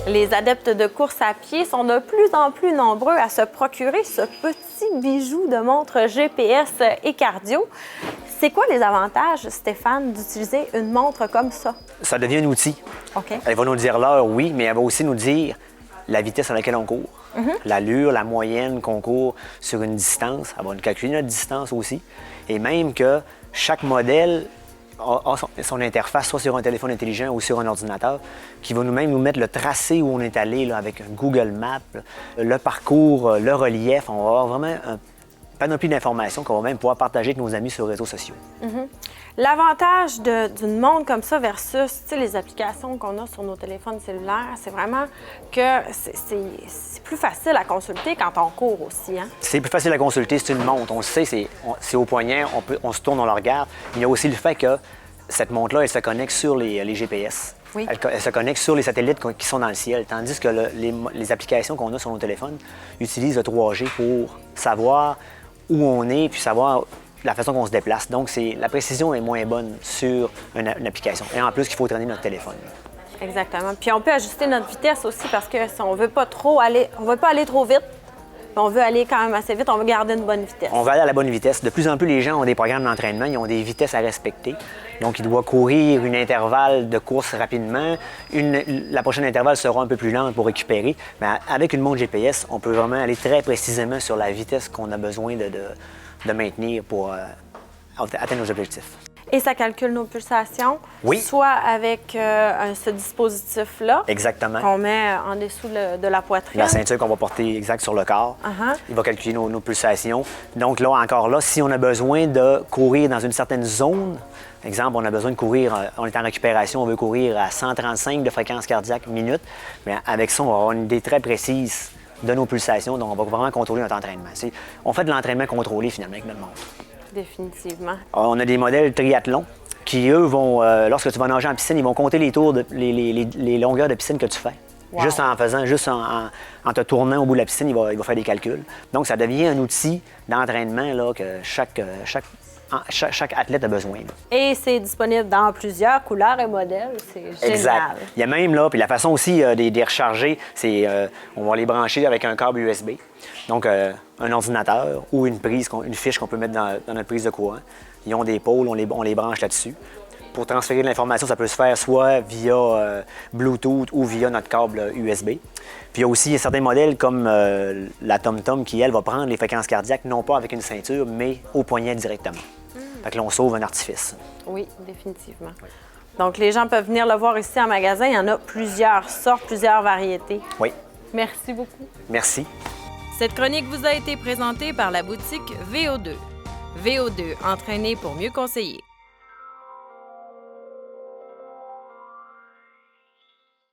Les adeptes de course à pied sont de plus en plus nombreux à se procurer ce petit bijou de montre GPS et cardio. C'est quoi les avantages, Stéphane, d'utiliser une montre comme ça? Ça devient un outil. OK. Elle va nous dire l'heure, oui, mais elle va aussi nous dire la vitesse à laquelle on court. L'allure, la moyenne qu'on court sur une distance. Elle va nous calculer notre distance aussi. Et même que chaque modèle a son interface, soit sur un téléphone intelligent ou sur un ordinateur, qui va nous-mêmes nous mettre le tracé où on est allé là, avec un Google Maps, le parcours, le relief. On va avoir vraiment un panoplie d'informations qu'on va même pouvoir partager avec nos amis sur les réseaux sociaux. L'avantage d'une montre comme ça versus les applications qu'on a sur nos téléphones cellulaires, c'est vraiment que c'est plus facile à consulter quand on court aussi. Hein? C'est plus facile à consulter, c'est une montre. On le sait, c'est au poignet, on se tourne, on le regarde. Il y a aussi le fait que cette montre-là, elle se connecte sur les GPS. Oui. Elle se connecte sur les satellites qui sont dans le ciel, tandis que les applications qu'on a sur nos téléphones utilisent le 3G pour savoir où on est puis savoir la façon qu'on se déplace. Donc, la précision est moins bonne sur une application. Et en plus, il faut traîner notre téléphone. Exactement. Puis on peut ajuster notre vitesse aussi parce que si on veut pas aller trop vite, mais on veut aller quand même assez vite, on veut garder une bonne vitesse. On va aller à la bonne vitesse. De plus en plus, les gens ont des programmes d'entraînement, ils ont des vitesses à respecter. Donc, ils doivent courir une intervalle de course rapidement. La prochaine intervalle sera un peu plus lente pour récupérer. Mais avec une montre GPS, on peut vraiment aller très précisément sur la vitesse qu'on a besoin de maintenir pour atteindre nos objectifs. Et ça calcule nos pulsations, Oui. soit avec ce dispositif-là, Exactement. qu'on met en dessous de la poitrine. La ceinture qu'on va porter exact sur le corps. Il va calculer nos pulsations. Donc là, encore là, si on a besoin de courir dans une certaine zone, exemple, on a besoin de courir, on est en récupération, on veut courir à 135 de fréquence cardiaque minute, mais avec ça, on va avoir une idée très précise de nos pulsations, donc on va vraiment contrôler notre entraînement. On fait de l'entraînement contrôlé finalement avec notre montre. Définitivement. On a des modèles triathlon qui, eux, vont, lorsque tu vas nager en piscine, ils vont compter les tours, les longueurs de piscine que tu fais. Wow. Juste en te tournant au bout de la piscine, il va faire des calculs. Donc, ça devient un outil d'entraînement là, que chaque athlète a besoin. Et c'est disponible dans plusieurs couleurs et modèles. C'est génial. Exact. Il y a même là, puis la façon aussi de les recharger, c'est on va les brancher avec un câble USB. Donc, un ordinateur ou une fiche qu'on peut mettre dans notre prise de courant. Ils ont des pôles, on les branche là-dessus. Pour transférer de l'information, ça peut se faire soit via Bluetooth ou via notre câble USB. Puis il y a aussi certains modèles comme la TomTom qui, elle, va prendre les fréquences cardiaques, non pas avec une ceinture, mais au poignet directement. Fait que là, on sauve un artifice. Oui, définitivement. Oui. Donc, les gens peuvent venir le voir ici en magasin. Il y en a plusieurs sortes, plusieurs variétés. Oui. Merci beaucoup. Merci. Cette chronique vous a été présentée par la boutique VO2. VO2, entraîner pour mieux conseiller.